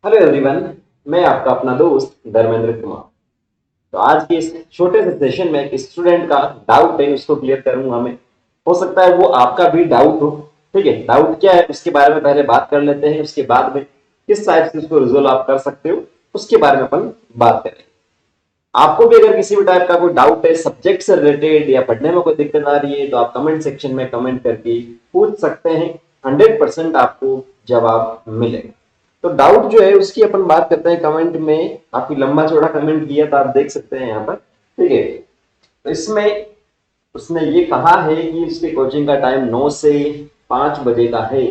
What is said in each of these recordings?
Hello everyone. मैं आपका अपना दोस्त धर्मेंद्र कुमार। तो आज के इस छोटे से सेशन में एक स्टूडेंट का डाउट है, उसको क्लियर करूंगा मैं। हो सकता है वो आपका भी डाउट हो। ठीक है, डाउट क्या है उसके बारे में पहले बात कर लेते हैं, उसके बाद में किस टाइप से उसको रिजोल्व आप कर सकते हो उसके बारे में अपन बात करें। आपको भी अगर किसी भी टाइप का कोई डाउट है सब्जेक्ट से रिलेटेड या पढ़ने में कोई दिक्कत आ रही है तो आप कमेंट सेक्शन में कमेंट करके पूछ सकते हैं। 100% आपको जवाब मिलेगा। तो डाउट जो है उसकी अपन बात करते हैं। कमेंट में काफी लंबा चौड़ा कमेंट किया था, आप देख सकते हैं यहाँ पर। ठीक है, तो इसमें उसने ये कहा है कि उसके कोचिंग का टाइम 9 से 5 बजे का है।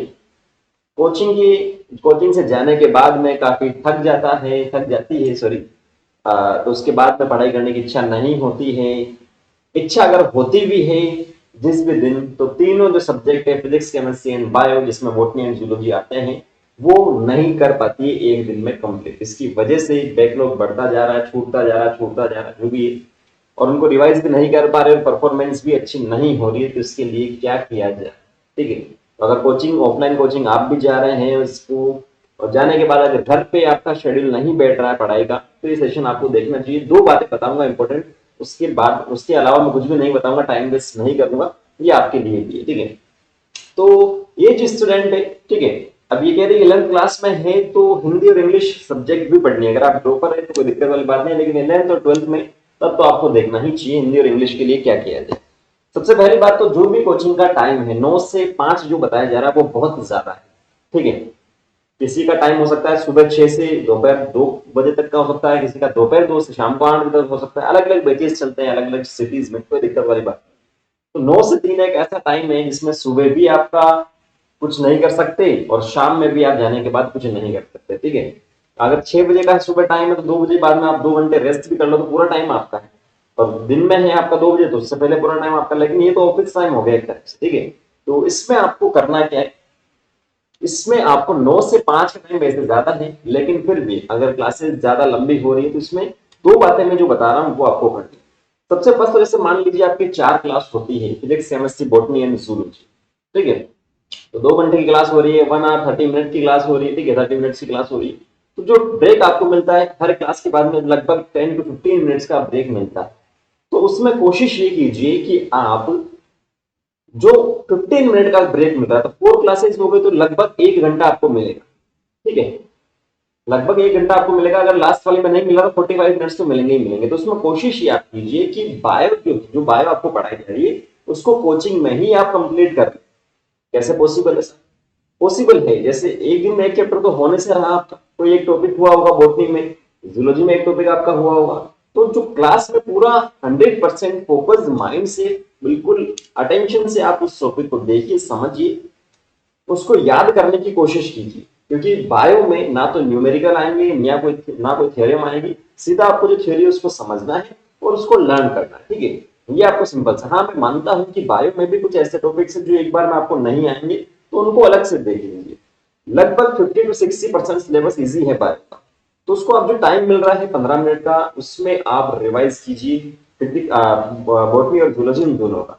कोचिंग से जाने के बाद में काफी थक जाती है, सॉरी। तो उसके बाद में पढ़ाई करने की इच्छा नहीं होती है। इच्छा अगर होती भी है जिस भी दिन, तो तीनों जो सब्जेक्ट है फिजिक्स केमिस्ट्री एंड बायो, जिसमें बॉटनी एंड जूलॉजी आते हैं, वो नहीं कर पाती है एक दिन में कंप्लीट। इसकी वजह से बैकलॉग बढ़ता जा रहा है, छूटता जा रहा है जो भी है। और उनको रिवाइज भी नहीं कर पा रहे, परफॉर्मेंस भी अच्छी नहीं हो रही है। तो इसके लिए क्या किया जाए? ठीक है, तो अगर कोचिंग, ऑफलाइन कोचिंग आप भी जा रहे हैं उसको, और जाने के बाद अगर घर पे आपका शेड्यूल नहीं बैठ रहा है पढ़ाई का, तो ये सेशन आपको देखना चाहिए। दो बातें बताऊंगा इंपॉर्टेंट, उसके बाद उसके अलावा मैं कुछ भी नहीं बताऊंगा, टाइम वेस्ट नहीं करूंगा। ये आपके लिए भी है, ठीक है। तो ये जो स्टूडेंट है, ठीक है, अब ये कह रही है 11th क्लास में है तो हिंदी और इंग्लिश सब्जेक्ट भी पढ़नी है। अगर आप टॉपर है तो कोई दिक्कत वाली बात नहीं है, लेकिन 11th और 12th में तब तो आपको देखना ही चाहिए हिंदी और इंग्लिश के लिए क्या किया जाए। सबसे पहली बात तो जो भी कोचिंग का टाइम है 9 से 5 जो बताया जा रहा है वो बहुत ज्यादा है। ठीक है, किसी का टाइम हो सकता है सुबह 6 से दोपहर 2 बजे तक का हो सकता है, किसी का दोपहर 2 से शाम को 8 बजे तक हो सकता है। अलग अलग बैचेस चलते हैं अलग अलग सिटीज में, कोई दिक्कत वाली बात नहीं। तो 9 से 3 एक ऐसा टाइम है जिसमें सुबह भी आपका कुछ नहीं कर सकते और शाम में भी आप जाने के बाद कुछ नहीं कर सकते। ठीक है, अगर 6 बजे का सुबह टाइम है तो 2 बजे बाद में आप 2 घंटे रेस्ट भी कर लो तो पूरा टाइम आपका है। और दिन में है आपका 2 बजे, तो उससे पहले पूरा टाइम आपका। लेकिन ये तो ऑफिस टाइम हो गया एक तरह से। ठीक है, तो इसमें आपको करना क्या है, इसमें आपको 9 से 5 का टाइम वैसे ज्यादा है, लेकिन फिर भी अगर क्लासेस ज्यादा लंबी हो रही है तो इसमें दो बातें मैं जो बता रहा हूं वो आपको करनी है। सबसे फर्स्ट तो जैसे मान लीजिए आपकी 4 क्लास होती है, physics chemistry botany and zoology. ठीक है, तो 2 घंटे की क्लास हो रही है, 1 आवर 30 मिनट की क्लास हो रही है। ठीक है, 30 मिनट की क्लास हो रही है। तो जो ब्रेक आपको मिलता है हर क्लास के बाद में लगभग 10 to 15 मिनट्स का ब्रेक मिलता है। तो उसमें कोशिश ये कीजिए कि आप जो 15 मिनट का ब्रेक मिल रहा है, तो 4 क्लासेस हो गए तो लगभग 1 घंटा आपको मिलेगा। ठीक है, लगभग 1 घंटा आपको मिलेगा। अगर लास्ट वाले में नहीं मिला तो 45 मिनट्स तो मिलेंगे ही मिलेंगे। तो उसमें कोशिश ये आप कीजिए कि बायो जो बायो आपको पढ़ाई जा रही है उसको कोचिंग में ही आप कंप्लीट कर लें। कैसे पॉसिबल है सर? पॉसिबल है, जैसे एक दिन में एक चैप्टर तो होने से रहा आपका। कोई एक टॉपिक हुआ होगा बॉटनी में, जूलॉजी में एक टॉपिक आपका हुआ होगा। तो जो क्लास में पूरा 100% फोकस माइंड से, बिल्कुल अटेंशन से आप उस टॉपिक को देखिए, समझिए, उसको याद करने की कोशिश कीजिए। क्योंकि बायो में ना तो न्यूमेरिकल आएंगे ना कोई थ्योरम आएगी। सीधा आपको जो थ्योरी है उसको समझना है और उसको लर्न करना है। ठीक है, ये आपको सिंपल सा। हाँ, मैं मानता हूं कि बायो में भी कुछ ऐसे टॉपिक्स हैं जो एक बार में आपको नहीं आएंगे, तो उनको अलग से देख लीजिए। लगभग 50 to 60% सिलेबस इजी है बायो का। तो उसको आप जो टाइम मिल रहा है 15 मिनट का, उसमें आप रिवाइज कीजिए बॉटनी और जूलॉजी दोनों का।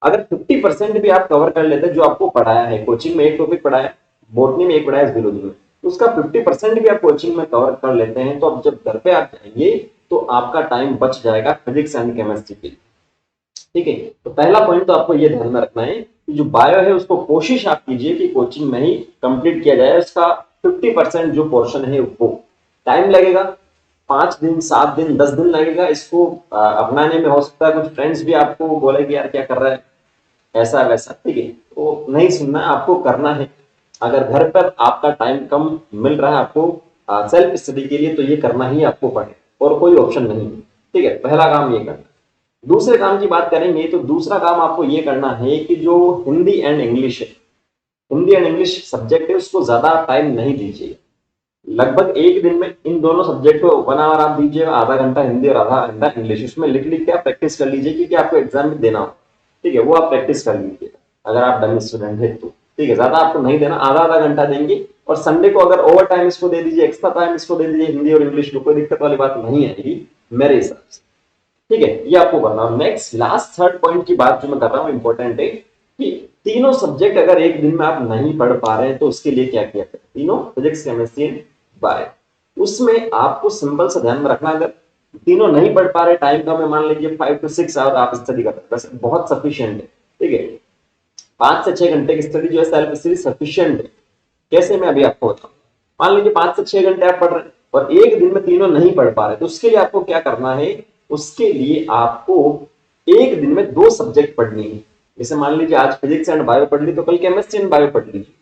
अगर 50% भी आप कवर कर लेते हैं जो आपको पढ़ाया है, कोचिंग में एक टॉपिक पढ़ाया, बॉटनी में एक पढ़ाया, जूलॉजी में, तो उसका 50% भी आप कोचिंग में कवर कर लेते हैं, तो अब जब घर पे आप जाएंगे तो आपका टाइम बच जाएगा फिजिक्स एंड केमिस्ट्री के लिए। ठीक है, तो पहला पॉइंट तो आपको ये ध्यान में रखना है कि जो बायो है उसको कोशिश आप कीजिए कि कोचिंग में ही कंप्लीट किया जाए। उसका 50% जो पोर्शन है वो टाइम लगेगा, 5 दिन 7 दिन 10 दिन लगेगा इसको अपनाने में। हो सकता है कुछ फ्रेंड्स भी आपको बोले कि यार क्या कर रहा है, ऐसा वैसा। ठीक है, तो नहीं सुनना है, आपको करना है। अगर घर पर आपका टाइम कम मिल रहा है आपको सेल्फ स्टडी के लिए, तो ये करना ही आपको पड़े और कोई ऑप्शन नहीं है। ठीक है, पहला काम ये करना। दूसरे काम की बात करेंगे तो दूसरा काम आपको ये करना है कि जो हिंदी एंड इंग्लिश है, हिंदी एंड इंग्लिश सब्जेक्ट है, उसको ज्यादा टाइम नहीं दीजिए। लगभग एक दिन में इन दोनों सब्जेक्ट को 1 आवर आप दीजिए, आधा घंटा हिंदी और आधा घंटा इंग्लिश। उसमें लिख लिख के आप प्रैक्टिस कर लीजिए क्योंकि आपको एग्जाम में देना हो। ठीक है, वो आप प्रैक्टिस कर लीजिएगा अगर आप डमी स्टूडेंट है तो। ठीक है, ज्यादा आपको नहीं देना, आधा आधा घंटा देंगे। और संडे को अगर ओवर टाइम इसको दे दीजिए, एक्स्ट्रा टाइम इसको दे दीजिए हिंदी और इंग्लिश को, कोई दिक्कत वाली बात नहीं आएगी मेरे हिसाब से। ठीक है, ये आपको करना। नेक्स्ट लास्ट थर्ड पॉइंट की बात जो मैं कर रहा हूँ इंपॉर्टेंट है कि तीनों सब्जेक्ट अगर एक दिन में आप नहीं पढ़ पा रहे हैं तो उसके लिए क्या किया जाए। तीनों फिजिक्स केमिस्ट्री पा रहे, उसमें आपको सिंपल सा ध्यान में रखना, अगर तीनों नहीं पढ़ पा रहे, टाइम कम है, मान लीजिए 5 to 6 आवर आप स्टडी कर सकते हैं, बहुत सफिशियंट है। ठीक है, 5 से 6 घंटे की स्टडी जो है सेल्फ स्टडी सफिशियंट है। कैसे, मैं अभी आपको बताऊं। मान लीजिए 5 से 6 घंटे आप पढ़ रहे हैं और एक दिन में तीनों नहीं पढ़ पा रहे, तो उसके लिए आपको क्या करना है, उसके लिए आपको एक दिन में 2 सब्जेक्ट पढ़नी है। जैसे मान लीजिए आज फिजिक्स एंड बायो पढ़ ली, तो कल केमिस्ट्री एंड बायो पढ़ लीजिए।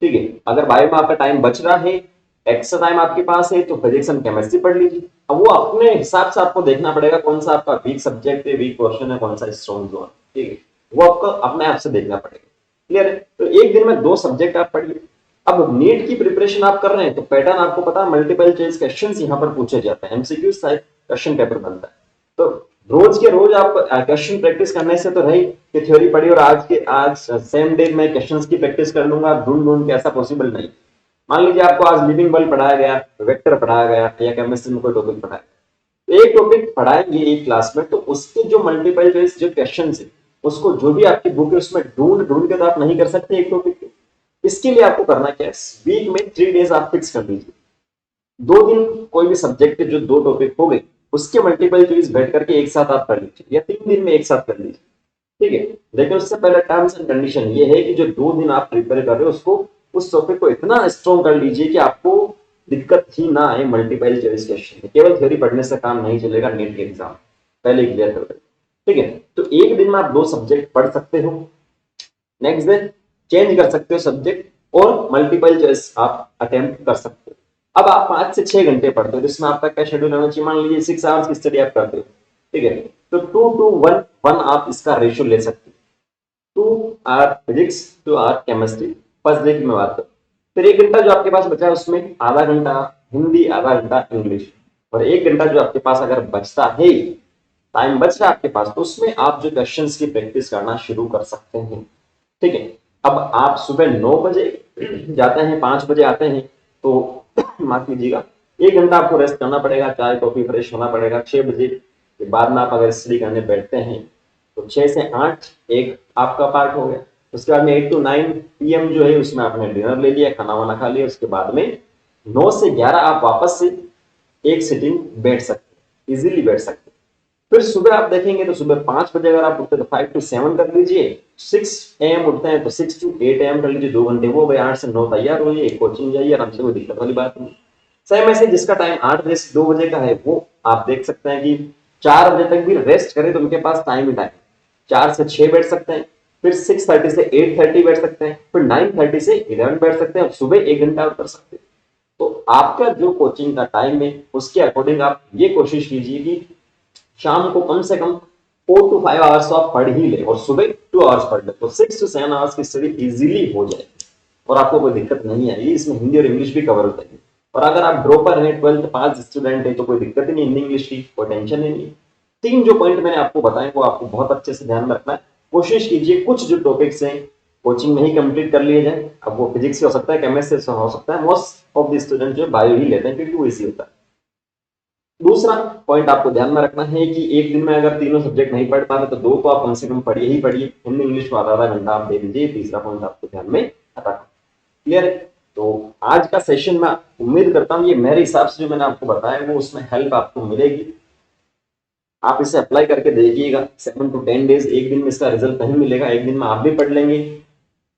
ठीक है, अगर बायो में आपका टाइम बच रहा है, एक्स्ट्रा टाइम आपके पास है, तो फिजिक्स एंड केमिस्ट्री पढ़ लीजिए। अब वो अपने हिसाब से आपको देखना पड़ेगा कौन सा आपका वीक सब्जेक्ट है, वीक पोर्शन है, कौन सा स्ट्रॉन्ग जोन। ठीक है, वो आपको अपने आप से देखना पड़ेगा। क्लियर है, तो एक दिन में 2 सब्जेक्ट आप पढ़िए। अब नीट की प्रिपरेशन आप कर रहे हैं तो पैटर्न आपको पता है, मल्टीपल चॉइस क्वेश्चंस यहां पर पूछे जाते हैं, एमसीक्यू टाइप क्वेश्चन पेपर बनता है। तो रोज के रोज आप क्वेश्चन प्रैक्टिस करने से तो रही कि थ्योरी पढ़ी और आज सेम डे में क्वेश्चंस की प्रैक्टिस कर लूंगा ढूंढ ढूंढ के, ऐसा पॉसिबल नहीं। मान लीजिए आपको आज लिविंग वर्ल्ड पढ़ाया गया, वेक्टर पढ़ाया गया या केमिस्ट्री में कोई टॉपिक पढ़ाया, तो एक टॉपिक पढ़ाएंगे एक क्लास में, तो उसके जो मल्टीपल चॉइस जो क्वेश्चन है, उसको जो भी आपकी बुक है उसमें ढूंढ ढूंढ के तो आप नहीं कर सकते एक टॉपिक के। इसके लिए आपको करना क्या है, वीक में 3 डेज आप फिक्स कर लीजिए। 2 दिन कोई भी सब्जेक्ट के जो 2 टॉपिक हो गए, उसके मल्टीपल चॉइस बैठ करके एक साथ आप कर लीजिए, या 3 दिन में एक साथ कर लीजिए। ठीक है, लेकिन उससे पहले टर्म्स एंड कंडीशन ये है कि जो 2 दिन आप प्रिपेयर कर रहे हो, उसको उस टॉपिक को इतना स्ट्रॉन्ग कर लीजिए कि आपको दिक्कत ही ना आए मल्टीपल चॉइस क्वेश्चन में। केवल थ्योरी पढ़ने से काम नहीं चलेगा, नीट के एग्जाम पहले क्लियर कर दे। ठीक है, तो एक दिन में आप 2 सब्जेक्ट पढ़ सकते हो, नेक्स्ट डे चेंज कर सकते हो सब्जेक्ट और मल्टीपल चॉइस आप अटेम्प्ट कर सकते हो। अब आप 5 से 6 घंटे पढ़ते हो, तो इसमें आपका क्या शेड्यूल होना चाहिए, मान लीजिए 6 आवर्स की स्टडी आप करते हो। ठीक है, तो 2 to 1 आप इसका रेशियो ले सकते हो, 2 hour physics, 2 hour chemistry, first day की मैं बात करूं। फिर 1 घंटा जो आपके पास बचा है, उसमें आधा घंटा हिंदी, आधा घंटा इंग्लिश, और 1 घंटा जो आपके पास अगर बचता है, टाइम बच रहा है आपके पास, तो उसमें आप जो क्वेश्चंस की प्रैक्टिस करना शुरू कर सकते हैं। ठीक है, अब आप सुबह 9 बजे जाते हैं, 5 बजे आते हैं, तो माफ कीजिएगा 1 घंटा आपको रेस्ट करना पड़ेगा, चाय कॉफी फ्रेश होना पड़ेगा। 6 बजे के बाद में आप अगर स्टडी करने बैठते हैं, तो 6 से 8 एक आपका पार्ट हो गया। उसके बाद में 8 to 9 PM जो है, उसमें आपने डिनर ले लिया, खाना वाना खा लिया। उसके बाद में 9 से 11 आप वापस से एक सिटिंग बैठ सकते हैं, इजीली बैठ सकते हैं। फिर सुबह आप देखेंगे तो सुबह 5 बजे अगर आप उठते तो 5 to 7 कर लीजिए, 6 AM उठते हैं तो 6 to 8 AM कर लीजिए, 2 घंटे वो गए, 8 से 9 तैयार होइए, कोचिंग जाइए आराम से, कोई दिक्कत वाली बात नहीं। सेम ऐसे जिसका टाइम 8 बजे से 2 बजे का है, वो आप देख सकते हैं कि 4 बजे तक भी रेस्ट करें तो उनके पास टाइम ही टाइम, 4 से 6 बैठ सकते हैं, फिर 6:30 से 8:30 बैठ सकते हैं, फिर 9:30 से 11 बैठ सकते हैं, और सुबह 1 घंटा कर सकते हैं। तो आपका जो कोचिंग का टाइम है, उसके अकॉर्डिंग आप ये कोशिश कीजिए कि शाम को कम से कम 4 to 5 आवर्स तो आप पढ़ ही ले, और सुबह 2 आवर्स पढ़ ले, तो 6 to 7 आवर्स की स्टडी इजीली हो जाए और आपको कोई दिक्कत नहीं आएगी। इसमें हिंदी और इंग्लिश भी कवर होता है, और अगर आप ड्रॉपर हैं, 12th पास स्टूडेंट है, तो कोई दिक्कत ही नहीं, हिंदी इंग्लिश की कोई टेंशन ही नहीं। 3 जो पॉइंट मैंने आपको बताए वो आपको बहुत अच्छे से ध्यान में रखना है। कोशिश कीजिए कुछ जो टॉपिक्स हैं कोचिंग में ही कंप्लीट कर लिए जाए। अब वो फिजिक्स से हो सकता है, केमिस्ट्री से हो सकता है, मोस्ट ऑफ द स्टूडेंट जो बायो ही लेते हैं क्योंकि वो इजी होता है। दूसरा पॉइंट आपको ध्यान में रखना है कि एक दिन में अगर तीनों सब्जेक्ट नहीं पढ़ पा रहे, तो 2 तो आप कम से कम पढ़िए ही पढ़िए, हिंदी इंग्लिश को आधा घंटा आप दे दीजिए। तीसरा पॉइंट आपको ध्यान में रखना। क्लियर है, तो आज का सेशन में उम्मीद करता हूँ ये मेरे हिसाब से जो मैंने आपको बताया वो उसमें हेल्प आपको मिलेगी। आप इसे अप्लाई करके देखिएगा, 7 to 10 डेज, एक दिन में इसका रिजल्ट नहीं मिलेगा, एक दिन में आप भी पढ़ लेंगे,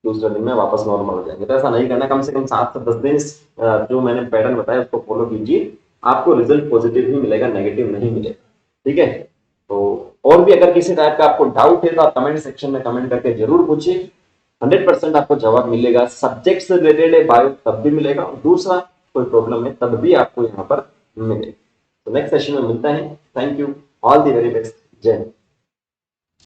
दूसरे दिन में वापस नॉर्मल हो जाएंगे। तो ऐसा नहीं करना, कम से कम 7 से 10 दिन जो मैंने पैटर्न बताया उसको फॉलो कीजिए, आपको रिजल्ट पॉजिटिव ही मिलेगा, नेगेटिव नहीं मिलेगा। ठीक है, तो और भी अगर किसी टाइप का आपको डाउट है तो आप कमेंट सेक्शन में कमेंट करके जरूर पूछिए, 100% आपको जवाब मिलेगा। सब्जेक्ट से रिलेटेड है बायो तब भी मिलेगा, और दूसरा कोई प्रॉब्लम है तब भी आपको यहाँ पर मिलेगा। तो नेक्स्ट सेशन में मिलता है। Thank you, all the very best, जय हिंद।